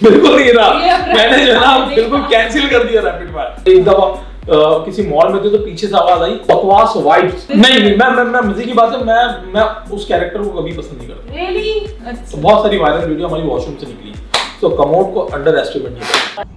बिल्कुल नहीं रहा। मैंने जो है ना बिल्कुल कैंसिल कर दिया रैपिड फायर। एक दफा किसी मॉल में थे तो पीछे से आवाज आई बकवास वाइब्स। नहीं मैं मजे की बात है, मैं उस कैरेक्टर को कभी पसंद नहीं करता। रियली? तो बहुत सारी वायरल वीडियो हमारी वॉशरूम से निकली, तो कमोड को अंडर एस्टिमेट नहीं करता।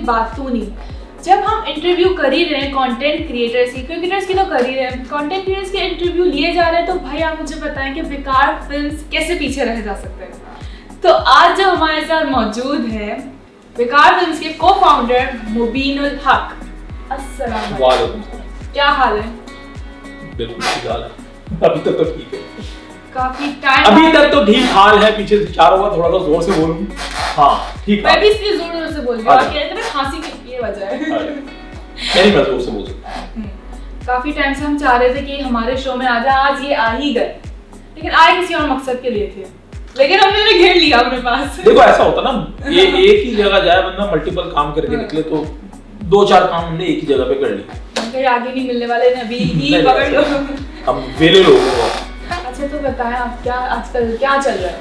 बातूनी। जब हम इंटरव्यू कर ही रहे हैं कंटेंट क्रिएटर्स की तो कर ही रहे हैं, कंटेंट क्रिएटर्स के इंटरव्यू लिए जा रहे हैं, तो भाई आप मुझे बताएं कि बेकार फिल्म्स कैसे पीछे रह जा सकते हैं। तो आज जो हमारे साथ मौजूद है बेकार फिल्म्स के को फाउंडर मुबीनुल हक। अस्सलाम वालेकुम। क्या हाल है? बिल्कुल ठीक हाल है, अभी तक तो ठीक है। काफी टाइम अभी तक तो ठीक हाल है, पीछे से चार होगा, थोड़ा सा जोर से बोलूं। हाँ ठीक है। मैं भी इसलिए जोर से बोल रही हूं, आप कह रहे थे ना खांसी की ये वजह है। नहीं मैं जोर से बोल सकता हूं। काफी टाइम से हम चाह रहे थे कि हमारे शो में आ जाए, आज ये आ ही गए, लेकिन आए किसी और मकसद के लिए थे, लेकिन हमने इन्हें घेर लिया अपने पास। देखो ऐसा होता ना, ये एक ही जगह जाए बंदा मल्टीपल काम करके निकले, तो दो चार काम हमने एक ही जगह पे कर लिए। कहीं आगे नहीं मिलने वाले ने, अभी ही पकड़ लो। हम वेले लोग हैं। अच्छा तो बताएं आप क्या आजकल क्या चल रहा है?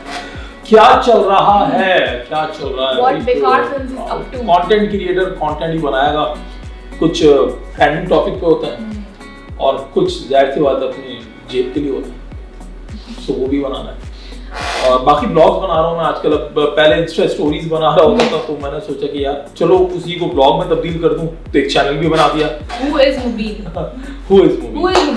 क्या चल रहा है? What Bekaar films is up to? Content creator content ही बनाएगा, कुछ ट्रेंडिंग टॉपिक पे होता है और कुछ जाहिर सी बात अपनी जेब के लिए होता है, सो वो भी बनाना है। और बाकी ब्लॉग्स बना रहा हूँ मैं आजकल। अब पहले इंस्टा स्टोरीज बना रहा होता था, तो मैंने सोचा कि यार चलो उसी को ब्लॉग में तब्दील कर दूं, तो एक चैनल भी बना दिया। Who is Mubin? Who is Mubin?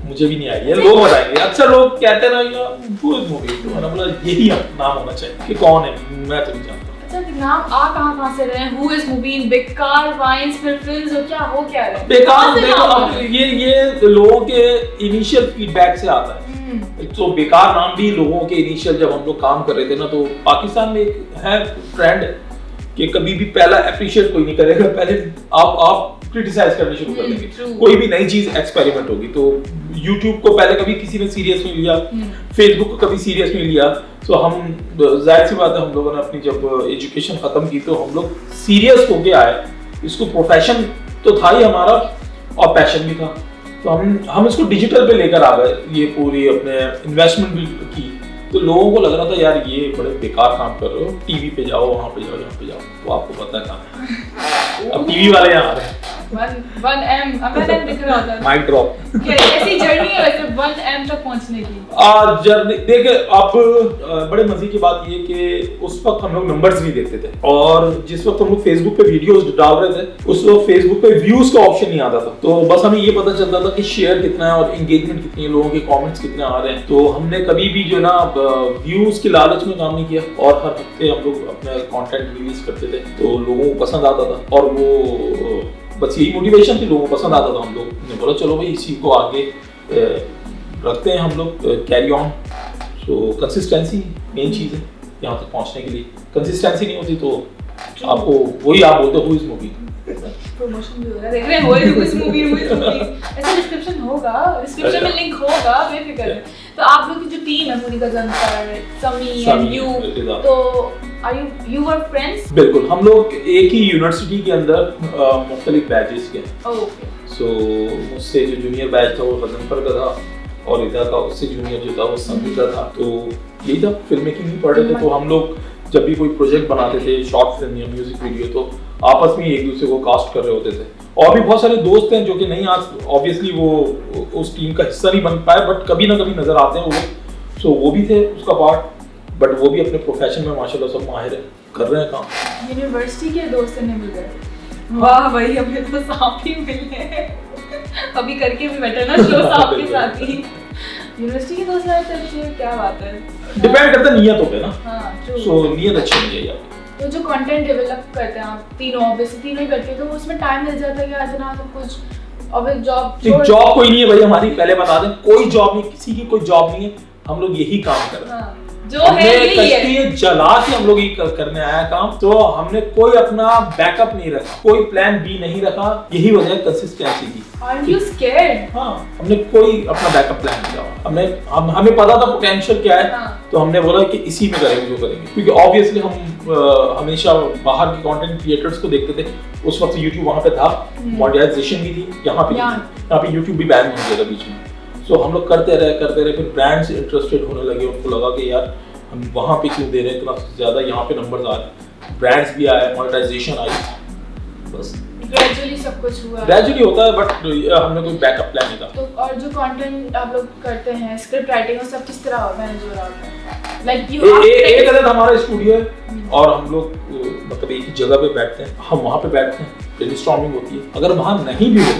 मुझे भी नहीं आइडिया, लोग बताएंगे। अक्सर लोग कहते हैं ना यार Who is Mubin, तो मैंने बोला यही नाम होना चाहिए कि कौन है, मैं तो नहीं जानता। अच्छा नाम आ कहां से रहे हैं? Who is Mubin? बेकार वाइन्स फिर फिल्म्स और क्या हो क्या रहा है? बेकार देखो, अब ये लोगों के इनिशियल फीडबैक से आता है। तो बेकार नाम भी लोगों के इनिशियल, जब हम लोग काम कर रहे थे ना, तो पाकिस्तान में एक है ट्रेंड कि कभी भी पहला एप्रिशिएट कोई नहीं करेगा, पहले आप क्रिटिसाइज करने शुरू कर देंगे। कोई भी नई चीज एक्सपेरिमेंट होगी तो YouTube को पहले कभी किसी ने सीरियस नहीं लिया, Facebook को कभी सीरियस नहीं लिया, तो हम जाहिर सी बात है हम लोगों ने अपनी जब एजुकेशन खत्म की तो हम लोग सीरियस होके आए। इसको प्रोफेशन तो था ही हमारा और पैशन भी था, तो हम इसको डिजिटल पे लेकर आ गए। ये पूरी अपने इन्वेस्टमेंट भी की, तो लोगों को लग रहा था यार ये बड़े बेकार काम कर रहे हो, टीवी पे जाओ, वहाँ पे जाओ, यहाँ पे जाओ, तो आपको पता है कहाँ। अब टीवी वाले यहाँ आ रहे हैं। 1M दिख रहा होता है। Mic drop. कैसी जर्नी है वैसे 1M तक पहुंचने की? जर्नी देखिए, अब बड़े मजे की बात ये कि उस वक्त हम लोग नंबर्स नहीं देखते थे, और जिस वक्त हम लोग फेसबुक पे वीडियोस डाल रहे थे उस वक्त फेसबुक पे व्यूज का ऑप्शन नहीं आता था, तो बस हमें ये पता चलता था कि शेयर कितना है और एंगेजमेंट कितनी है, लोगों के कमेंट्स कितने आ रहे हैं। तो हमने कभी भी जो ना व्यूज के लालच में काम नहीं किया, और हर हफ्ते हम लोग अपने कंटेंट रिलीज करते थे, तो लोगों को पसंद आता था, और वो बस यही मोटिवेशन थी, लोगों को पसंद आता था। हम लोग ने बोला चलो भाई इसी को आगे रखते हैं हम लोग, carry on. So consistency main चीज़ है यहाँ तक पहुँचने के लिए। कंसिस्टेंसी नहीं होती तो आपको वही आप बोलते हो Who is Mubin। प्रमोशन भी हो रहा है, देख रहे हैं Who is Mubin। ऐसा डिस्क्रिप्शन होगा, डिस्क्रिप्शन में लिंक होगा, बेफिक्र है। तो आप लोग की जो टीम है पूरी गजनफर, समी एंड यू, तो you were friends? बिल्कुल, हम लोग एक ही यूनिवर्सिटी के अंदर मुख्तलिफ बैचेस के हैं। ओके। सो मुझसे जो जूनियर बैच था वो गजनफर का था, और इधर का उससे जूनियर जो था वो समी का था। तो यही था, फिल्म मेकिंग भी पढ़ रहे थे, तो हम लोग जब भी कोई प्रोजेक्ट बनाते थे, शॉर्ट फिल्म या म्यूजिक वीडियो, तो आपस में एक दूसरे को कास्ट कर रहे होते थे। और भी बहुत सारे दोस्त हैं जो कि नहीं, आज ऑब्वियसली वो उस टीम का हिस्सा नहीं बन पाए, बट कभी ना कभी नजर आते हैं वो। सो वो भी थे उसका पार्ट, बट वो भी अपने प्रोफेशन में माशाल्लाह सब माहिर है, कर रहे हैं काम। यूनिवर्सिटी के दोस्त नहीं मिल गए? वाह भाई, हमें तो सांप ही मिले। अभी करके भी बेटर ना शो सांप के साथ ही। यूनिवर्सिटी के दोस्त आए तो क्या बात है, डिपेंड करता है नीयतों पे ना। हाँ ट्रू। सो नीयत अच्छी नहीं है यार। तो जो कंटेंट डेवलप करते हैं आप तीनों, ऑब्वियसली तीनों ही करते हैं, तो उसमें टाइम मिल जाता है कि आज ना सब कुछ। अब जॉब कोई नहीं है भाई हमारी, पहले बता दें, कोई जॉब नहीं, किसी की कोई जॉब नहीं है, हम लोग यही काम कर रहे हैं। जो है कश्ती जला के हम लोग ये करने आया काम, तो हमने कोई अपना बैकअप नहीं रखा, कोई प्लान बी नहीं रखा, यही वजह है कंसिस्टेंसी की। Aren't you scared? हाँ, हमने कोई अपना बैकअप प्लान नहीं किया, हमें पता था पोटेंशियल क्या है, तो हमने बोला कि इसी में करेंगे जो करेंगे, क्योंकि ऑब्वियसली हम हमेशा बाहर के कंटेंट क्रिएटर्स को देखते थे। उस वक्त YouTube वहाँ पे था, मोनेटाइजेशन भी थी, यहाँ पे YouTube भी बैन हो गया था बीच में। सो हम लोग करते रहे, फिर ब्रांड्स इंटरेस्टेड होने लगे, उनको लगा कि यार हम वहाँ पे क्यों दे रहे हैं इतना ज़्यादा, यहाँ पे नंबर्स आ रहे, ब्रांड्स भी आए, मोनेटाइजेशन आई, बस ग्रेजुअली सब कुछ हुआ। ग्रेजुअली होता है, बट हमने कोई बैकअप प्लान नहीं था। तो और जो कंटेंट आप लोग करते हैं, स्क्रिप्ट राइटिंग और सब किस तरह मैनेज हो रहा है? लाइक यू एक अलग हमारा स्टूडियो है और हम लोग मतलब एक ही जगह पे बैठते हैं, हम वहाँ पे बैठते हैं, ब्रेनस्टॉर्मिंग होती है। अगर वहाँ नहीं भी हो,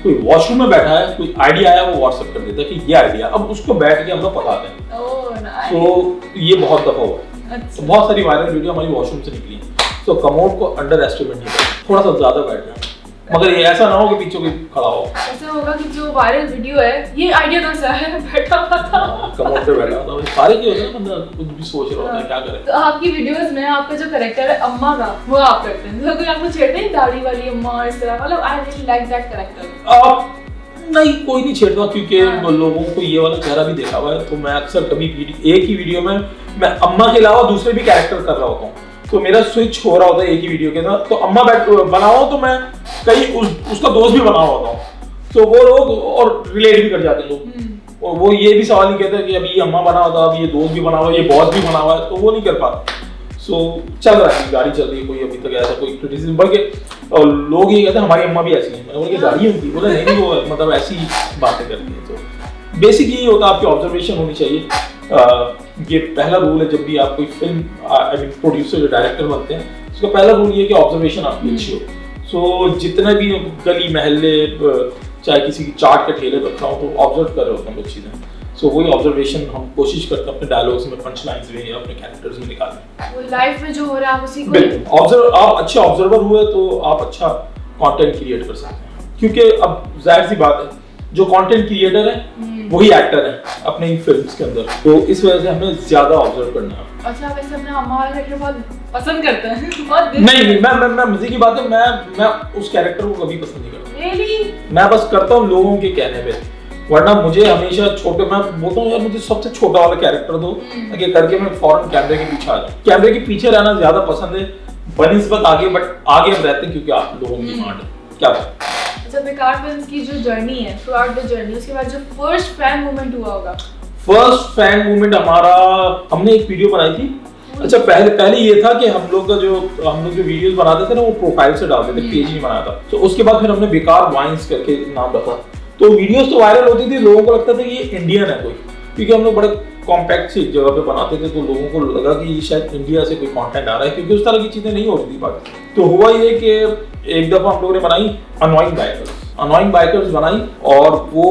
कोई वॉशरूम में बैठा है, कोई आइडिया आया, वो व्हाट्सएप कर देता है कि ये आइडिया, अब उसको बैठ के हम लोग पकाते हैं। Oh nice. तो ये बहुत दफा हुआ, तो बहुत सारी वायरल वीडियो हमारी वॉशरूम से निकली है। तो कमोड को अंडर एस्टिमेट नहीं करना, थोड़ा सा ज्यादा बैठ जाए, मगर ये ऐसा ना हो कि पीछे कोई खड़ा हो। ऐसा होगा कि जो वायरल वीडियो है, ये आइडिया कहाँ से आया? बैठा हुआ था, कमोड पे बैठा था, सारे की होता है, बंदा कुछ भी सोच रहा होता है, क्या करे। तो आपकी वीडियोस में आपका जो कैरेक्टर है अम्मा का, वो आप करते हैं, तो कोई आपको छेड़ते हैं दाढ़ी वाली अम्मा इस तरह, मतलब I really like that character. नहीं, कोई नहीं छेड़ता, क्योंकि लोगों को ये वाला चेहरा भी देखा हुआ है। तो मैं अक्सर कभी एक ही वीडियो में मैं अम्मा के अलावा दूसरे भी कैरेक्टर कर रहा होता हूँ, तो मेरा स्विच हो रहा होता है एक ही वीडियो के अंदर। तो अम्मा बना हुआ तो मैं कहीं उसका दोस्त भी बना होता हूँ, तो वो लोग और रिलेट भी कर जाते हैं लोग, और वो ये भी सवाल नहीं कहते कि अभी ये अम्मा बना हुआ था, अभी ये दोस्त भी बना हुआ है, ये बॉस भी बना हुआ है, तो वो नहीं कर पाते। सो चल रहा है, गाड़ी चल रही है, कोई अभी तक ऐसा कोई क्रिटिसिज्म, बल्कि लोग ये कहते हैं हमारी अम्मा भी ऐसी है, मैंने बोला गाड़ी उनकी, बोला नहीं वो मतलब ऐसी बातें करती है। तो बेसिक यही होता है, आपकी ऑब्जर्वेशन होनी चाहिए। ये पहला रूल है, जब भी आप कोई फिल्म आई मीन प्रोड्यूसर या डायरेक्टर बनते हैं, उसका पहला रूल ये कि ऑब्जर्वेशन आपकी अच्छी हो। सो जितने भी गली महल्ले, चाहे किसी की चाट के ठेले पर खाओ, तो ऑब्जर्व कर रहे होते हैं लोग चीज़ें। सो वही ऑब्जर्वेशन हम कोशिश करते हैं अपने डायलॉग्स में, पंच लाइन्स में या अपने कैरेक्टर्स में निकालने। वो लाइफ में जो हो रहा है आप उसी को बिल्कुल आप अच्छे ऑब्जर्वर हुए तो आप अच्छा कंटेंट क्रिएट कर सकते हैं, क्योंकि अब जाहिर सी बात है, जो कंटेंट क्रिएटर है वही एक्टर है अपने ही फिल्म्स के अंदर, तो इस वजह से हमें ज्यादा ऑब्जर्व करना है। अच्छा, वैसे अपने अम्मा वाला कैरेक्टर बहुत पसंद करते हैं? बहुत नहीं, मैं मजे की बात है, मैं उस कैरेक्टर को कभी पसंद नहीं करता। Really? मैं बस करता हूँ लोगों के कहने पे, वरना मुझे हमेशा छोटे, मैं बोलता हूँ यार मुझे सबसे छोटा वाला कैरेक्टर दो, ताकि करके मैं फौरन कैमरे के पीछे आ जाऊँ। कैमरे के पीछे रहना ज्यादा पसंद है बनिस्बत आगे, बट आगे हम रहते हैं क्योंकि आप लोगों की डिमांड है। क्या बात। अच्छा, बेकार फिल्म्स की जो जर्नी है, थ्रू आउट द जर्नी, उसके बाद जो फर्स्ट फैन मोमेंट हुआ होगा? फर्स्ट फैन मोमेंट हमारा, हमने एक वीडियो बनाई थी। अच्छा, पहले ये था कि हम लोग जो वीडियोस बनाते थे ना, वो प्रोफाइल से डालते थे, पेज नहीं बनाया था। तो उसके बाद फिर हमने बेकार वाइन्स करके नाम रखा, तो वीडियोस तो वायरल होती थी, लोगों को लगता था कि ये इंडियन है कोई, क्योंकि हम लोग बड़े कॉम्पैक्ट सी जगह पे बनाते थे, तो लोगों को लगा कि शायद इंडिया से कोई कंटेंट आ रहा है, क्योंकि उस तरह की चीजें नहीं होती थी बात। तो हुआ ये कि एक दफा हम लोगों ने बनाई अनोइंग बाइकर्स बनाई, और वो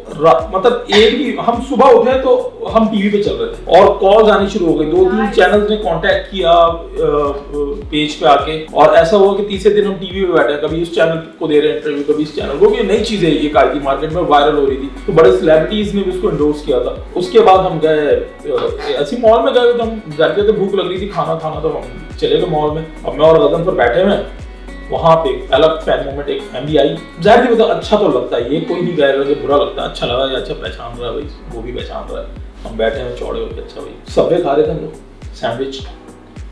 मतलब एक ही हम सुबह उठे तो हम टीवी पे चल रहे थे और कॉल्स आनी शुरू हो गई, 2-3 चैनल्स ने कांटेक्ट किया पेज पे आके, और ऐसा हुआ कि तीसरे दिन हम टीवी पे बैठे, कभी इस चैनल को दे रहे हैं इंटरव्यू, कभी इस चैनल को, ये नई चीज है, ये कार की मार्केट में वायरल हो रही थी, तो बड़े सेलिब्रिटीज ने भी उसको एंडोर्स किया था। उसके बाद हम गए ऐसी मॉल में गए, तो हम जाते थे, भूख लग रही थी, खाना तो हम चले गए मॉल में। अब मैं और गगन पर बैठे हुए, वहाँ पे अलग फैन मोमेंट, एक फैमिली आई, जाहिर सी अच्छा तो लगता है, ये कोई नहीं कह रहा कि बुरा लगता है, अच्छा लगा, ये अच्छा पहचान रहा है भाई, वो भी पहचान रहा है, हम बैठे हैं चौड़े होकर, अच्छा भाई। सबवे खा रहे थे हम लोग सैंडविच,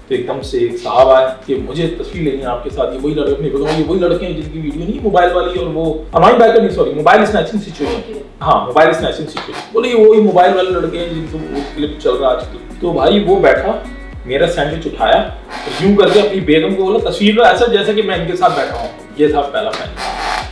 तो एकदम से एक साहब आए कि मुझे तस्वीर लेनी है आपके साथ, ये वही लड़के, नहीं बताऊँ, ये वही लड़के हैं जिनकी वीडियो नहीं मोबाइल वाली, और वो अनोइंग बाइकर नहीं, सॉरी, मोबाइल स्नैचिंग सिचुएशन, हाँ मोबाइल स्नैचिंग सिचुएशन, बोले ये वही मोबाइल वाले लड़के हैं जिनको क्लिप चल रहा है आजकल। तो भाई वो बैठा, मेरा सैंडविच उठाया, यूं करके अपनी बेगम को बोला तस्वीर लो, ऐसा जैसे कि मैं इनके साथ बैठा हूँ। ये था पहला फैन।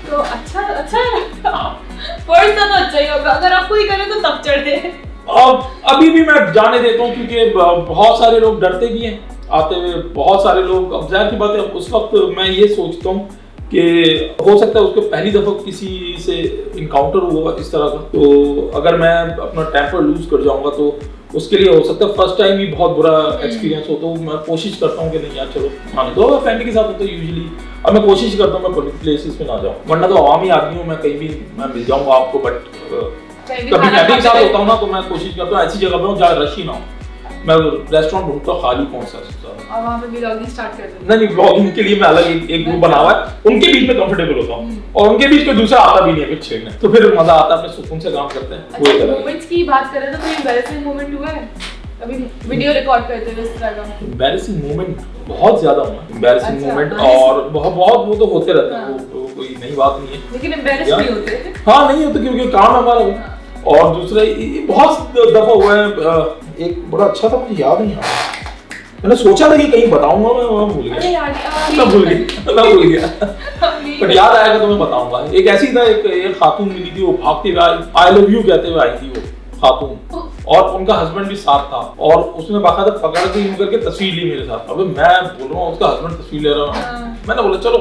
तो अच्छा फर्स्ट तो अच्छा ही होगा, अगर आप कोई करे तो तब चढ़े। अब अभी भी मैं जाने देता हूँ, क्योंकि बहुत सारे लोग डरते भी हैं आते हुए, बहुत सारे लोग, अब जाहिर की बात है, उस वक्त मैं ये सोचता हूँ कि हो सकता है उसको पहली दफा किसी से इनकाउंटर हुआ इस तरह का, तो अगर मैं अपना टेम्पर लूज कर जाऊंगा तो उसके लिए हो सकता है फर्स्ट टाइम ही बहुत बुरा एक्सपीरियंस हो। तो मैं कोशिश करता हूँ कि नहीं यार चलो आने दो, फैमिली के साथ होता है यूजुअली, और मैं कोशिश करता हूँ मैं पब्लिक प्लेसेस पे ना जाऊँ, वरना तो आवामी आदमी हूँ मैं, कहीं भी मैं मिल जाऊँगा आपको, बट कभी फैमिली के साथ होता हूँ ना, तो मैं कोशिश करता हूँ ऐसी जगह पे हूँ जहाँ रश ही ना हो, मैं रेस्टोरेंट ढूंढता हूँ खाली कौन सा और वहाँ पे व्लॉगिंग स्टार्ट कर देते नहीं व्लॉगिंग के लिए मैं अलग एक ग्रुप बना हुआ है, उनके बीच में कंफर्टेबल होता हूँ और उनके बीच में दूसरा आता भी नहीं है कुछ छेड़ने, तो फिर मजा आता है, अपने सुकून से काम करते हैं। अच्छा मोमेंट्स की बात करें तो कोई एम्बैरेसिंग मोमेंट हुआ है अभी वीडियो रिकॉर्ड करते हुए इस तरह का? एम्बैरेसिंग मोमेंट बहुत ज्यादा हुआ, एम्बैरेसिंग अच्छा, मोमेंट nice। और बहुत वो तो होते रहते हैं, वो कोई नई बात नहीं है, लेकिन एम्बैरेस नहीं होते। हाँ नहीं होते क्योंकि काम हमारा वो। और दूसरा ये बहुत दफा हुआ है, एक बड़ा अच्छा था, मुझे याद नहीं आ रहा, मैंने सोचा था कि कहीं बताऊंगा, मैं भूल अरे गया, यार मैं भूल गया बट याद आएगा तो मैं बताऊंगा। एक ऐसी था, एक खातून मिली थी, वो भागते हुए आई लव यू कहते हुए आई थी वो खातून, और उनका हस्बैंड भी साथ था, और उसने बाकायदा पकड़ के यूं करके तस्वीर ली मेरे साथ। अबे मैं बोल रहा हूँ उसका हस्बैंड तस्वीर ले रहा हूँ, मैंने बोला चलो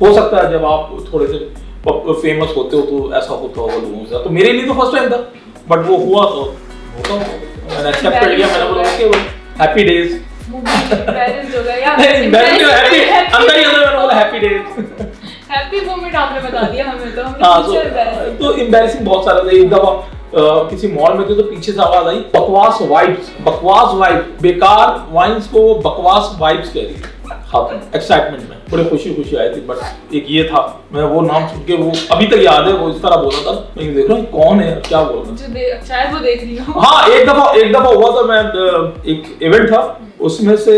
हो सकता है जब आप थोड़े से फेमस होते हो तो ऐसा होता होगा लोगों के साथ, तो मेरे लिए तो फर्स्ट टाइम था, बट वो हुआ तो होता, मैंने एक्सेप्ट कर लिया, मैंने बोला okay happy days happy moment आपने बता दिया हमें, तो तो एम्बैरेसिंग बहुत सारा था। एक दफा किसी मॉल में थे तो पीछे से आवाज आई बकवास वाइब्स, बेकार वाइन्स को बकवास वाइब्स कह रही खातून, एक्साइटमेंट में बड़े खुशी आई थी। बट एक ये था, मैं वो नाम सुन के वो अभी तक याद है, वो इस तरह बोला था, मैं देख रहा हूँ कौन है क्या बोल रहा है, शायद वो देख रही हूँ। हाँ एक दफा हुआ था, मैं एक इवेंट था उसमें से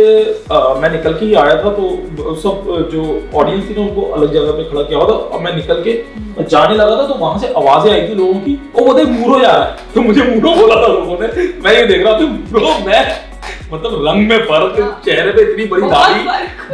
मैं निकल के ही आया था, तो सब जो ऑडियंस थी ना उनको अलग जगह पे खड़ा किया हुआ था, और मैं निकल के जाने लगा था, तो वहां से आवाजें आई थी लोगों की, ओ वो देख मूरो जा रहा है, तो मुझे मूरो बोला था लोगों ने, मैं ये देख रहा था मूरो, मैं मतलब रंग में फर्क, चेहरे पे इतनी बड़ी दाढ़ी,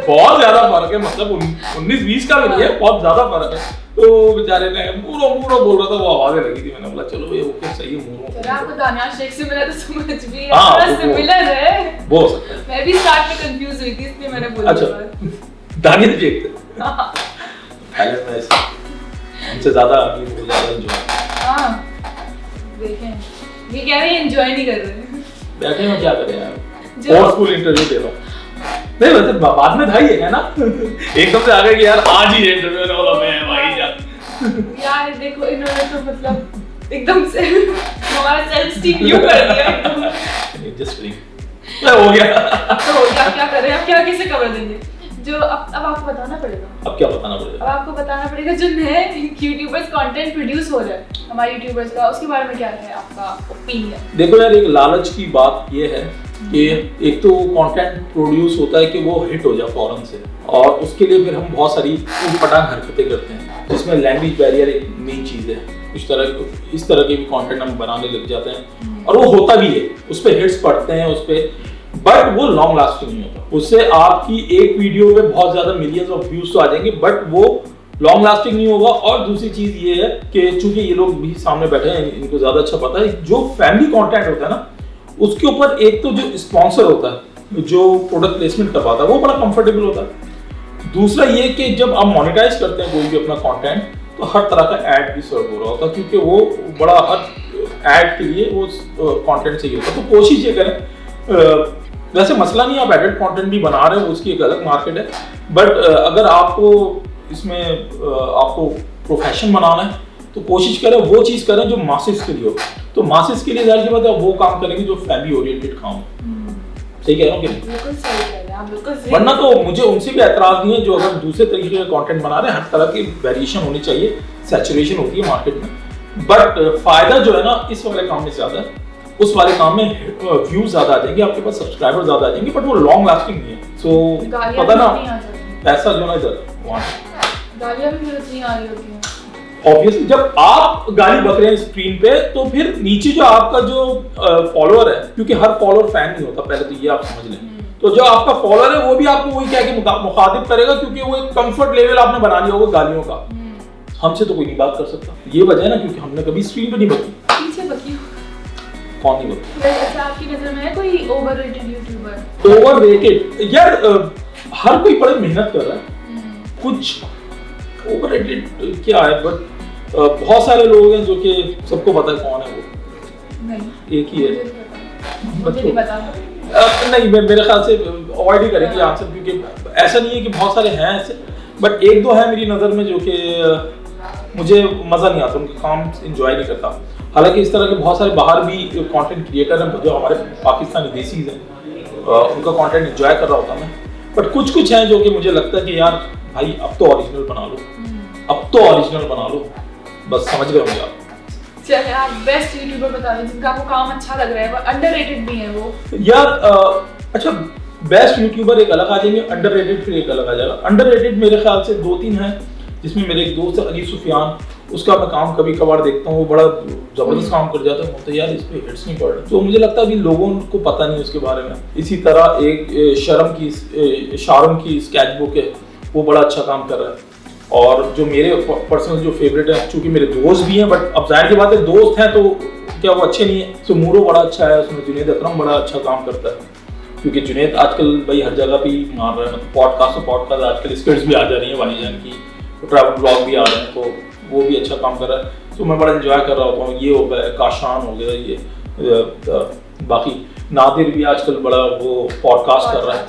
बहुत ज्यादा फर्क है, मतलब 19-20 का भी नहीं है, बहुत ज्यादा फर्क है। तो बेचारे ने मूरो बोल रहा था, वो आवाजें लगी थी, मैंने बोला चलो ये ओके सही है मूरो। चलो आपको दानियाल शेख से मिला तो समझ भी थोड़ा सिमिलर है, वो हो सकता है। मैं भी स्टार्ट में कंफ्यूज हुई थी, इसलिए मैंने बोला। अच्छा दानियाल शेख थे, पहले मैं हमसे ज्यादा एंजॉय, हां देखें ये कह रहे हैं एंजॉय नहीं कर रहे, बैठे में क्या करें यार, फोर्सफुल इंटरव्यू दे रहा हूं, नहीं वैसे बाद में था ये है ना एकदम से आ गया कि यार आज ही इंटरव्यू होने वाला, मैं भाई यार देखो इन्होंने तो मतलब एकदम से हमारा सेल्फ स्टीम यू कर दिया, जस्ट हो गया, अब तो हो गया, क्या करें अब, क्या कैसे कवर देंगे, जो अब आपको बताना पड़ेगा, अब क्या बताना पड़ेगा, अब आपको बताना पड़ेगा जो नए यूट्यूबर्स कंटेंट प्रोड्यूस हो रहा है हमारे यूट्यूबर्स का, उसके बारे में क्या है आपका ओपिनियन? देखो यार एक लालच की बात ये है कि एक तो कंटेंट प्रोड्यूस होता है कि वो हिट हो जाए फौरन से, और उसके लिए फिर हम बहुत सारी ऊटपटांग हरकतें करते हैं, जिसमें लैंग्वेज बैरियर एक मेन चीज है, इस तरह के भी कंटेंट हम बनाने लग जाते हैं, और वो होता भी है, उस पे हिट्स पड़ते हैं उस पे, बट वो लॉन्ग लास्टिंग नहीं होता, उससे आपकी एक वीडियो में बहुत ज्यादा मिलियंस ऑफ व्यूज तो आ जाएंगे, बट वो लॉन्ग लास्टिंग नहीं होगा। और दूसरी चीज ये है कि चूंकि ये लोग भी सामने बैठे हैं, इनको ज्यादा अच्छा पता है, जो फैमिली कंटेंट होता है ना उसके ऊपर एक तो जो स्पॉन्सर होता है, जो प्रोडक्ट प्लेसमेंट करवाता है, वो बड़ा कंफर्टेबल होता है। दूसरा ये कि जब आप मोनेटाइज करते हैं कोई भी अपना कंटेंट, तो हर तरह का ऐड भी सर्व हो रहा होता है, क्योंकि वो बड़ा हर ऐड के लिए वो कंटेंट चाहिए होता है। तो कोशिश ये करें, वैसे मसला नहीं, आप एडिट कंटेंट भी बना रहे हो, उसकी एक अलग मार्केट है, बट अगर आपको इसमें आपको प्रोफेशन बनाना है तो कोशिश करें वो चीज करें जो मासेस के लिए हो। तो मासेस के लिए जाहिर सी बात है वो काम करेंगे जो फैमिली ओरिएंटेड काम हो। सही कह रहा हूँ कि नहीं? बिल्कुल सही कह रहे हैं आप, बिल्कुल सही। वरना तो मुझे उनसे भी एतराज नहीं है जो अगर दूसरे तरीके का कंटेंट बना रहे हैं, हर तरह की वेरिएशन होनी चाहिए, सैचुरेशन होती है मार्केट में, बट फायदा जो है ना इस वाले काम में ज्यादा है, उस वाले काम में व्यूज ज्यादा आ जाएंगे, आपके पास सब्सक्राइबर ज्यादा आ जाएंगे, बट वो लॉन्ग लास्टिंग नहीं है। सो पता ना पैसा जो ना इधर गालियां भी नहीं आ रही होती हैं। ऑब्वियसली जब आप गाली बक रहे हैं स्क्रीन पे, तो फिर नीचे जो आपका जो फॉलोअर है, क्योंकि हर फॉलोअर फैन नहीं होता, पहले तो ये आप समझ लें, तो जो आपका फॉलोअर है वो भी आपको वही कह के मुखातिब करेगा, क्योंकि वो एक कंफर्ट लेवल आपने बना लिया होगा गालियों का। हमसे तो कोई नहीं बात कर सकता, ये वजह है ना, क्योंकि हमने कभी स्क्रीन पे नहीं बकी। पीछे बकी कौन नहीं बकी? अच्छा आपकी नजर में है कोई ओवररेटेड यूट्यूबर? ओवररेटेड यार हर कोई बड़ी मेहनत कर रहा है, कुछ ओवररेटेड क्या है, बट बहुत सारे लोग हैं जो कि सबको पता है कौन है वो। नहीं एक ही है, मुझे नहीं पता। नहीं मेरे ख्याल से अवॉइड ही करेंगे आंसर, क्योंकि ऐसा नहीं है कि बहुत सारे हैं ऐसे, बट एक दो है मेरी नज़र में जो कि मुझे मज़ा नहीं आता, उनका काम एंजॉय नहीं करता। हालांकि इस तरह के बहुत सारे बाहर भी कंटेंट क्रिएटर हैं जो हमारे पाकिस्तानी देसीज हैं, उनका कंटेंट एंजॉय कर रहा होता मैं। बट कुछ हैं जो कि मुझे लगता है कि यार भाई अब तो ओरिजिनल बना लो, अब तो ओरिजिनल बना लो, बस समझ गए होंगे आप। चलिए आप बेस्ट यूट्यूबर बता दो जिनका आपको काम अच्छा लग रहा है, वो अंडररेटेड भी है वो। यार अच्छा, बेस्ट यूट्यूबर एक अलग आ जाएंगे, अंडररेटेड फिर एक अलग आ जाएगा। अंडररेटेड मेरे ख्याल से 2-3 हैं, जिसमें मेरे एक दोस्त है अली सुफियान, उसका मैं काम कभी कभार देखता हूँ, वो बड़ा जबरदस्त काम कर जाता है, तो यार इस पे हिट्स नहीं पड़ रहे, तो मुझे लगता है अभी लोगों को पता नहीं उसके बारे में। इसी तरह एक शारम की स्केच बुक है, वो बड़ा अच्छा काम कर रहा है। और जो मेरे पर्सनल जो फेवरेट है, चूंकि मेरे दोस्त भी हैं, बट अब जाहिर की बात है दोस्त हैं तो क्या वो अच्छे नहीं है, तो मूरो बड़ा अच्छा है, उसमें जुनेद अकरम बड़ा अच्छा काम करता है, क्योंकि जुनेद आजकल भाई हर जगह पे मार रहा है, मतलब पॉडकास्ट आजकल स्किट्स भी आ जा रही है भाईजान की, ट्रैवल ब्लॉग भी आ रहे हैं, तो वो भी अच्छा काम कर रहा है, तो मैं बड़ा एंजॉय कर रहा होता हूँ। ये हो गया काशान हो गया, ये बाकी नादिर भी आजकल बड़ा वो पॉडकास्ट कर रहा है,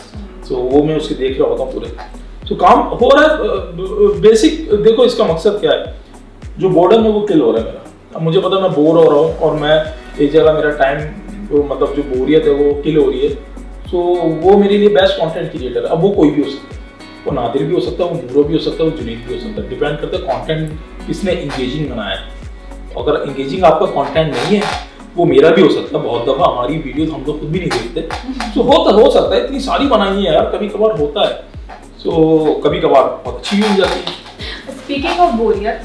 तो वो मैं उसके देख रहा होता हूँ पूरे, तो काम हो रहा है। बेसिक देखो इसका मकसद क्या है, जो बोर्डम है वो किल हो रहा है मेरा। अब मुझे पता मैं बोर हो रहा हूँ और मैं एक जगह मेरा टाइम मतलब जो बोरियत है वो किल हो रही है, तो वो मेरे लिए बेस्ट कंटेंट क्रिएटर है। अब वो कोई भी हो सकता है, वो नादिर भी हो सकता है, वो मूरो भी हो सकता है, वो जुनीद भी हो सकता है, डिपेंड करता है कंटेंट किसने इंगेजिंग बनाया है। अगर इंगेजिंग आपका कंटेंट नहीं है, वो मेरा भी हो सकता है, बहुत दफ़ा हमारी वीडियोस हम लोग खुद भी नहीं देखते, तो हो सकता है, इतनी सारी बनाई है यार, कभी कभार होता है, तो कभी कभार बहुत अच्छी भी हो जाती है। स्पीकिंग ऑफ बोरियत,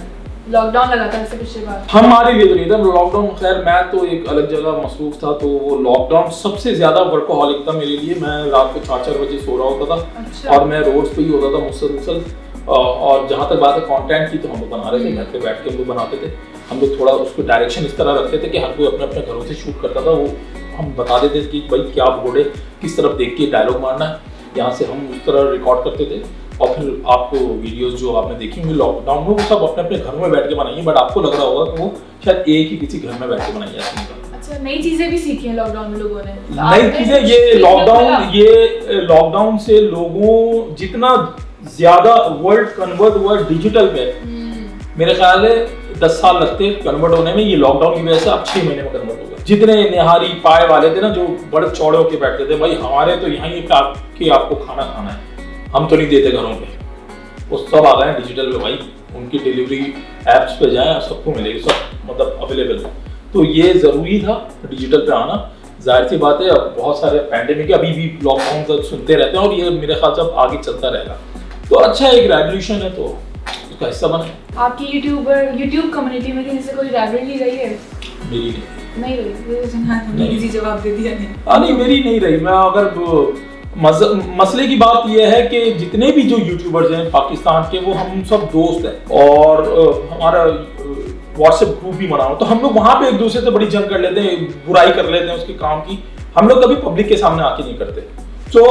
लॉकडाउन लगा था इससे पिछले बार, हमारे लिए तो नहीं था लॉकडाउन, खैर मैं तो एक अलग जगह मसरूफ था, तो वो लॉकडाउन सबसे ज्यादा वर्कोहॉलिक था मेरे लिए। मैं रात को 4-4 बजे सो रहा होता था। अच्छा। और मैं रोड्स पे ही होता था मुसलसल। और जहाँ तक बात है कंटेंट की, तो हम लोग बना रहे थे, घर पे बैठ के हम लोग बनाते थे। हम लोग थोड़ा उसको डायरेक्शन इस तरह रखते थे कि हर कोई अपने अपने घरों से शूट करता था, वो हम बता देते थे कि भाई क्या बोर्ड है, किस तरफ देख के डायलॉग मारना है, यहाँ से हम उस तरह रिकॉर्ड करते थे। और फिर आपको वीडियोस जो आपने देखी होंगी लॉकडाउन में, वो सब अपने अपने घरों में बैठ के बनाई है, बट आपको लग रहा होगा कि वो शायद एक ही किसी घर में बैठ के बनाई जाती है। अच्छा, नई चीजें भी सीखी हैं लॉकडाउन में लोगों ने, नई चीजें। ये लॉकडाउन से लोगों जितना ज्यादा वर्ल्ड कन्वर्ट हुआ डिजिटल में, मेरे ख्याल है 10 साल लगते कन्वर्ट होने में, ये लॉकडाउन की वजह से आप 6 महीने में कन्वर्ट हो गए। जितने निहारी पाए वाले थे ना, जो बड़े चौड़े होके बैठते थे, भाई हमारे तो यहाँ ही आपको खाना खाना है, हम तो नहीं देते घरों पे, वो सब आ गए डिजिटल पे भाई। उनकी डिलीवरी एप्स पे जाएं, सबको मिलेगी, सब मतलब अवेलेबल है। तो ये ज़रूरी था डिजिटल पे आना। जाहिर सी बात है, अब बहुत सारे पैंडेमिक अभी भी लॉकडाउन तक सुनते रहते हैं, और ये मेरे ख्याल से अब आगे चलता रहेगा। तो अच्छा एक रेवोल्यूशन है, तो उसका हिस्सा बने। आपकी यूट्यूब कम्युनिटी में किसी से कोई रिवैलिटी रही है? मेरी नहीं रही। इजी जवाब दे दिया नहीं, मेरी नहीं रही। मैं अगर मसले की बात यह है कि जितने भी जो यूट्यूबर्स हैं पाकिस्तान के, वो हम सब दोस्त हैं, और हमारा व्हाट्सएप ग्रुप भी बना हो, तो हम लोग वहाँ पे एक दूसरे से बड़ी जंग कर लेते हैं, बुराई कर लेते हैं उसके काम की। हम लोग कभी पब्लिक के सामने आके नहीं करते, तो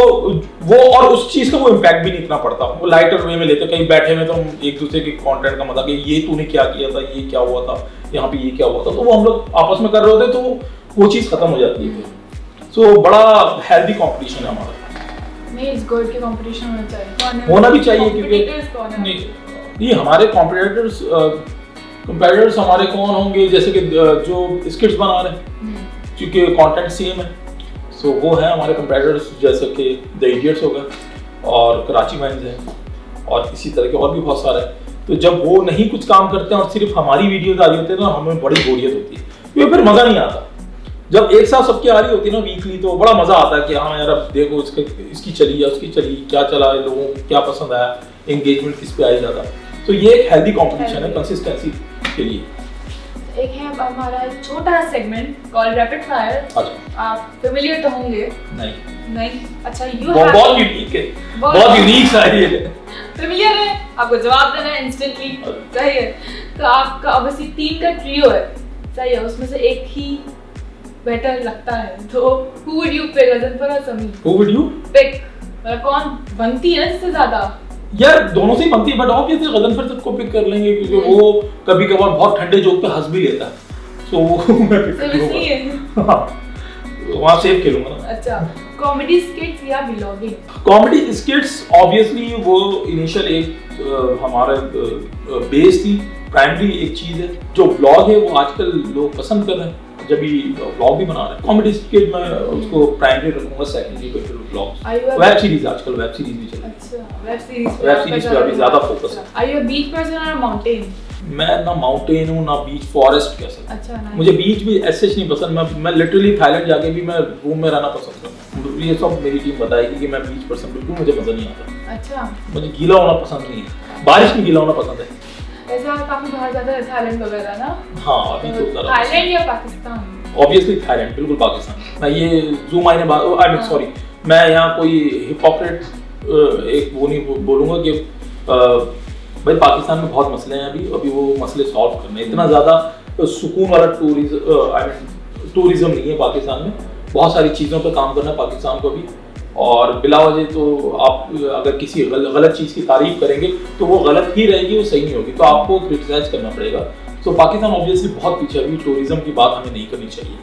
वो और उस चीज़ का वो इम्पैक्ट भी नहीं इतना पड़ता। वो लाइटर वे में लेते, कहीं बैठे में तो हम एक दूसरे के कंटेंट का मजाक, ये तूने क्या किया था, ये क्या हुआ था, यहाँ पे ये क्या हुआ था, तो वो हम लोग आपस में कर रहे होते, तो वो चीज़ खत्म हो जाती है। तो बड़ा हेल्दी कॉम्पिटिशन है हमारा। इस गुड के कंपटीशन होना चाहिए, होना भी चाहिए, क्योंकि ये हमारे कंपेटिटर्स हमारे कौन होंगे, जैसे कि जो स्किट्स बना रहे हैं, क्योंकि कंटेंट सेम है, सो वो है हमारे कंपेटिटर्स, जैसे कि द इडियट्स हो गए और कराची मैन्स हैं, और इसी तरह के और भी बहुत सारे हैं। तो जब वो नहीं कुछ काम करते हैं और सिर्फ हमारी वीडियोस आ रही होती है ना, हमें बड़ी बोरियत होती है, क्योंकि फिर मज़ा नहीं आता। जब एक साथ सबकी आ रही होती है ना वीकली, तो बड़ा मजा आता है कि हाँ यार अब देखो इसकी चली या उसकी चली, क्या चला है, लोगों को क्या पसंद आया, एंगेजमेंट किस पे आई ज़्यादा। तो ये एक हेल्दी कंपटीशन है कंसिस्टेंसी के लिए। एक है हमारा छोटा सेगमेंट कॉल्ड रैपिड फायर। अच्छा, आप फेमिलियर तो होंगे? नहीं। अच्छा, बहुत यूनिक है, बहुत यूनिक सा है ये। फेमिलियर है, आपको जवाब देना है इंस्टेंटली, सही है। तो आपका ऑब्वियसली 3 का ट्रियो है, सही है, उसमें से एक ही बेटर लगता है, तो who would you pick, Ghazanfar और समी? Who would you pick? मतलब कौन बनती है इससे ज्यादा? यार दोनों से ही बनती है, बट ऑब्वियसली गजनफर सबको पिक कर लेंगे, क्योंकि वो कभी कभार बहुत ठंडे जोक पे हंस भी लेता है, सो मैं पिक करूंगा। वहाँ सेफ खेलूंगा ना। अच्छा, कॉमेडी स्किट्स या व्लॉगिंग? कॉमेडी स्किट्स ऑब्वियसली वो इनिशियल एक हमारा बेस थी, प्राइमरी एक चीज है। जो व्लॉग है वो आजकल लोग पसंद कर रहे हैं, जब भी व्लॉग भी बना रहे हैं कॉमेडी स्किट मैं उसको प्राइमरी रखूंगा, सेकेंडरी पे फिर व्लॉग्स। वेब सीरीज आजकल वेब सीरीज भी चल रही है। अच्छा वेब सीरीज पे अभी ज्यादा फोकस है। Are you a beach person or mountain? मैं ना माउंटेन हूँ ना बीच, फॉरेस्ट कह सकते। अच्छा nice। मुझे बीच भी ऐसे नहीं पसंद। मैं लिटरली थाईलैंड जाके भी मैं रूम में रहना पसंद करता हूँ। ये सब मेरी टीम बताएगी कि मैं बीच पर्सन बिल्कुल मुझे मजा नहीं आता। अच्छा मुझे गीला होना पसंद नहीं है, बारिश में गीला होना पसंद है। ऐसा काफी बाहर जाता है थाईलैंड वगैरह ना? हाँ अभी तो जरा थाईलैंड या पाकिस्तान? ऑब्वियसली थाईलैंड, बिल्कुल पाकिस्तान। मैं ये जूम आईने बात आई मीन सॉरी, मैं यहाँ कोई हिपोक्रेट एक वो नहीं बोलूँगा कि भाई पाकिस्तान में बहुत मसले हैं अभी वो मसले सॉल्व करने। इतना ज़्यादा सुकून वाला टूरिज्म नहीं है पाकिस्तान में। बहुत सारी चीज़ों पे काम करना है पाकिस्तान को भी, और बिला वजह तो आप अगर किसी गलत चीज़ की तारीफ करेंगे तो वो गलत ही रहेगी, वो सही नहीं होगी, तो आपको क्रिटिसाइज करना पड़ेगा। तो पाकिस्तान ऑब्वियसली बहुत पीछे है अभी। टूरिज्म की बात हमें नहीं करनी चाहिए।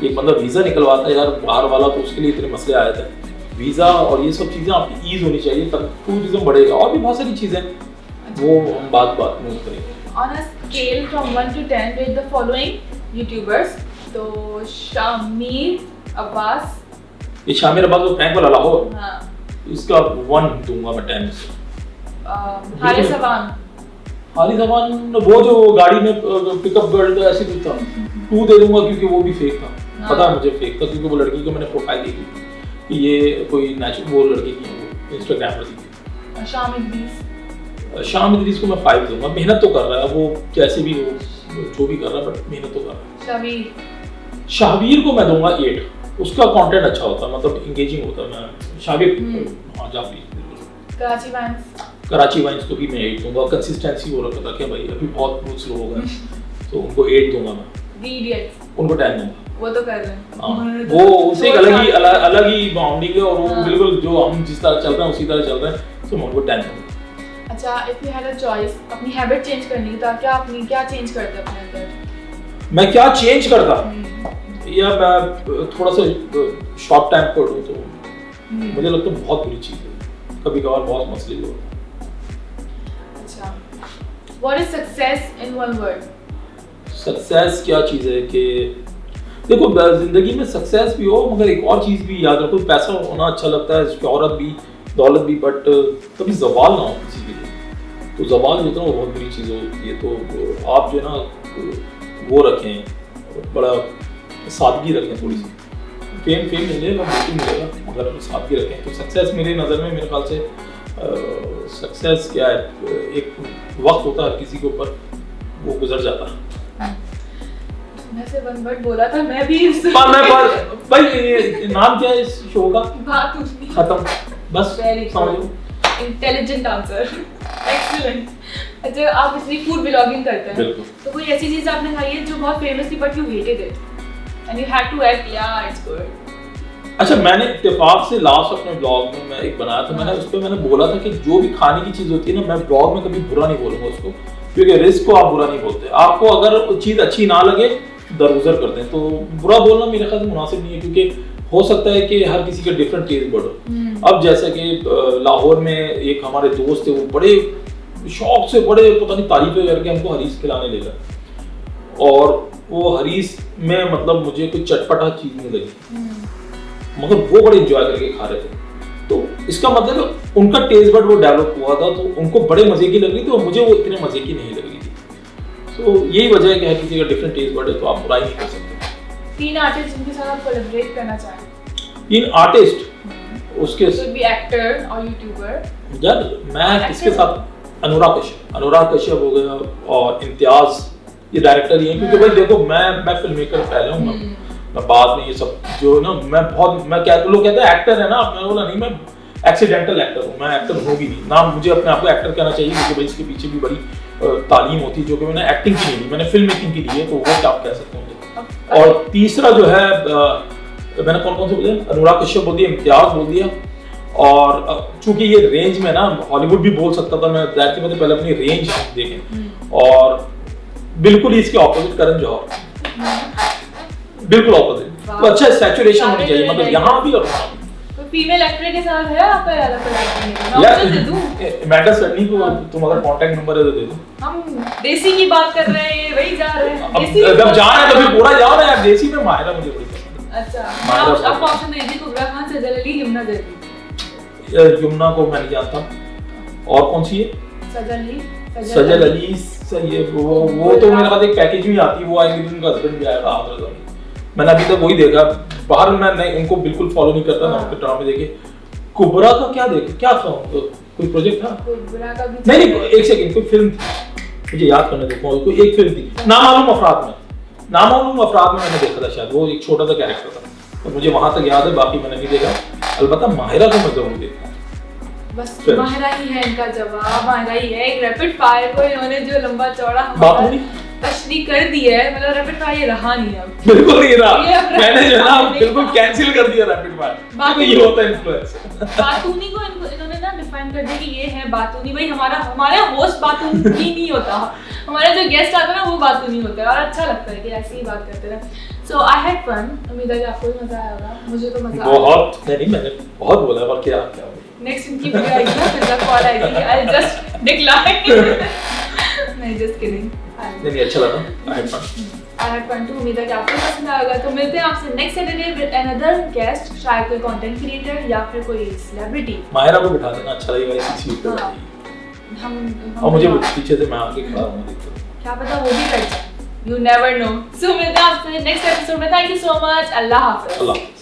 एक बंदा वीज़ा निकलवाता है यार बाहर वाला, तो उसके लिए इतने मसले आए थे। वीज़ा और ये सब चीज़ें आपकी ईज होनी चाहिए, तब टूरिज्म बढ़ेगा। और भी बहुत सारी चीज़ें वो हम बात में करेंगे। On a scale from 1 to 10 rate the following YouTubers। तो शामिर अब्बास, ये शामिर अब्बास वो प्रैंक वाला लाहौर, हाँ, इसका 1 दूंगा मैं 10 से। हारिस अवान, हारिस अवान वो जो गाड़ी में पिकअप गर्ल तो ऐसे भी था, 2 दे दूंगा क्योंकि वो भी फेक था। पता है मुझे फेक था, क्योंकि वो लड़की को मैंने प्रोफाइल देखी कि ये कोई नेचुरल वो लड़की की है, वो इंस्टाग्राम पर थी। शाम इदरीस को मैं 5 दूंगा। मेहनत तो कर रहा है वो, कैसे भी वो जो भी कर रहा है, बट मेहनत तो कर रहा है। शाहवीर को मैं दूंगा 8। उसका कंटेंट अच्छा होता है, मतलब एंगेजिंग होता है। मैं शाहवीर हाँ जा प्लीज। कराची वाइन्स को भी मैं 8 दूंगा। कंसिस्टेंसी वो रखता है भाई, अभी बहुत स्लो हो गए तो उनको 8 दूंगा मैं। उनको 10 दूंगा। वो तो कर रहे हैं। वो उसे एक अलग ही बाउंडिंग है, और वो बिल्कुल जो हम जिस तरह चल रहे हैं उसी तरह चल रहे हैं, तो मैं उनको 10 दूंगा। अच्छा, if you had a choice अपनी हैबिट चेंज करनी है तो क्या चेंज करते अपने अंदर? मैं क्या चेंज करता या मैं थोड़ा सा शॉर्ट टाइम पर हूँ, तो मुझे लगता है बहुत बुरी चीज़ है। कभी कभार बहुत मसले जो। अच्छा, what is success in one word? Success क्या चीज़ है कि देखो जिंदगी में सक्सेस भी हो, मगर एक और चीज़ भी याद रखो। पैसा होना अच्छा लगता है, शोहरत भी, दौलत भी, बट कभी जवाल ना हो किसी के लिए। तो जवाल जो होता है वो बहुत बुरी चीज़ होती है। तो आप जो है ना वो रखें, बड़ा सादगी रखें थोड़ी सी। फेम मिलेगा, बिल्कुल मिलेगा, मगर सादगी रखें। तो सक्सेस मेरे नज़र में, मेरे ख्याल से सक्सेस क्या है, एक वक्त होता है किसी के ऊपर, वो गुजर जाता है। मैं से वन वर्ड बोला था, मैं भी भाई नाम क्या है इस शो का? खत्म बस। Intelligent answer, excellent. अच्छा, आप इसलिए फूड ब्लॉगिंग करते हैं, तो कोई ऐसी चीज आपने खाई है जो बहुत फेमस थी but you hated it and you had to act या इट्स गुड? अच्छा, मैंने इत्तेफाक से लास्ट अपने ब्लॉग में मैं एक बनाया था। मैंने उस पे मैंने बोला था कि जो भी खाने की चीज होती है ना, मैं ब्लॉग में कभी बुरा नहीं बोलूंगा उसको, क्योंकि रिस्क को आप बुरा नहीं बोलते। आपको अगर चीज अच्छी ना लगे दरगुजर करते हैं, तो बुरा बोलना मेरे ख्याल से मुनासिब नहीं है, क्योंकि हो सकता है कि हर किसी का डिफरेंट टेस्ट बर्ड हो। अब जैसे कि लाहौर में एक हमारे दोस्त थे, वो बड़े शौक से बड़े पता नहीं तारीफें करके हमको हरीस खिलाने ले गए, और वो हरीस में मतलब मुझे कोई चटपटा चीज नहीं लगी, मगर वो बड़े एंजॉय करके खा रहे थे। तो इसका मतलब उनका टेस्ट बर्ड वो डेवलप हुआ था, तो उनको बड़े मजे की लग रही थी और मुझे वो इतने मजे की नहीं लग रही थी। तो यही वजह है कि हर किसी का डिफरेंट टेस्ट बर्ड है, तो आप बुराई नहीं कर सकते। 3 आर्टिस्ट जिनके साथ आप कोलैबोरेट करना चाहें? 3 आर्टिस्ट, उसके भी एक्टर और यूट्यूबर। यार मैं किसके साथ, अनुराग कश्यप हो गया, और इम्तियाज, ये डायरेक्टर ही हैं। क्योंकि भाई देखो मैं फिल्म मेकर पहले हूँ, मैं बाद में ये सब जो ना, मैं क्या लोग कहते हैं एक्टर है ना, मैं बोला नहीं, मैं एक्सीडेंटल एक्टर हूँ, मैं एक्टर हूँ भी नहीं ना। मुझे अपने आप को एक्टर कहना चाहिए, क्योंकि भाई इसके पीछे भी बड़ी तालीम होती है, जो कि मैंने एक्टिंग की नहीं ली, मैंने फिल्म मेकिंग की ली है, तो वो क्या आप कह सकते हैं। और तीसरा जो है मैंने कौन से बोले, अनुराग कश्यप बोल दिया, इम्तियाज बोल दिया, और चूंकि ये रेंज में ना हॉलीवुड भी बोल सकता था, मैं जाहिर सी बात है पहले अपनी रेंज देखें, और बिल्कुल इसके ऑपोजिट करण जौहर, बिल्कुल ऑपोजिट। तो अच्छा सैचुरेशन होनी चाहिए, मतलब यहाँ भी और वहाँ भी। फीमेल एक्टर के साथ है आपका यार मैटर सन्नी को तुम अगर कांटेक्ट नंबर है तो दे दो। हम देसी की बात कर रहे हैं, वही जा रहे हैं। जब जा रहे हैं तो फिर पूरा जाओ ना देसी में माहिरा मुझे बड़ी पसंद अच्छा माहिरा आपको ऑप्शन दे दी कुबरा खान, सजल अली, यमुना जबी। है। यमुना को मैं नहीं जानता, और कौन सी है? सजल अली ये वो तो मेरे पास एक पैकेज में आती है, वो आएंगे उनका हस्बैंड भी आएगा आमिर खान। मैंने अभी तक वही देखा, बाहर मैं नहीं उनको बिल्कुल फॉलो नहीं करता ना, उनके ड्रामे देखे। कुबरा का क्या था कोई प्रोजेक्ट था? कुबरा का भी नहीं एक सेकंड, कोई फिल्म थी, मुझे याद करने दो, कोई एक फिल्म थी नामालूम अफराद में मैंने देखा था शायद, वो एक छोटा सा कैरेक्टर था, तो मुझे वहां तक याद है, बाकी मैंने नहीं देखा। अलबत्ता माहिरा को मैं जरूर देखा। बस माहिरा ही है इनका जवाब, माहिरा ही है। एक रैपिड फायर को इन्होंने जो लंबा चौड़ा बातूनी तशरीह कर दी है, मतलब रैपिड फायर ये रहा नहीं अब, बिल्कुल नहीं रहा। मैंने जो है ना बिल्कुल कैंसिल कर दिया रैपिड फायर, ये होता है इन्फ्लुएंस। बातूनी को इन्होंने ना डिफाइन कर दिया कि ये है बातूनी। भाई हमारा होस्ट बातूनी नहीं होता, हमारा जो गेस्ट आता है ना वो बातूनी होता है, और अच्छा लगता है कि ऐसी ही बात करते रहे। सो आई हैड फन, उम्मीद है कि आपको भी मजा आया होगा, मुझे तो मजा आया बहुत। नहीं मैंने बहुत बोला, और क्या नेक्स्ट इनकी वीडियो आएगी ना, फिर जब कॉल आएगी आई जस्ट डिक्लाइन। नहीं जस्ट किडिंग। नहीं अच्छा लगा, आई हैड फन टू। उम्मीद है कि आपको पसंद आएगा। तो मिलते हैं आपसे next Saturday with another guest, शायद कोई कंटेंट क्रिएटर या फिर कोई सेलिब्रिटी। माहिरा को बिठा देना, अच्छा लगेगा इसी सीट पे बैठेगी। हम और मुझे पीछे से मैं आके खड़ा हूं, क्या पता वो भी कर जाए, यू नेवर नो। सो मिलते हैं आपसे नेक्स्ट एपिसोड में। थैंक यू सो मच, अल्लाह हाफिज़।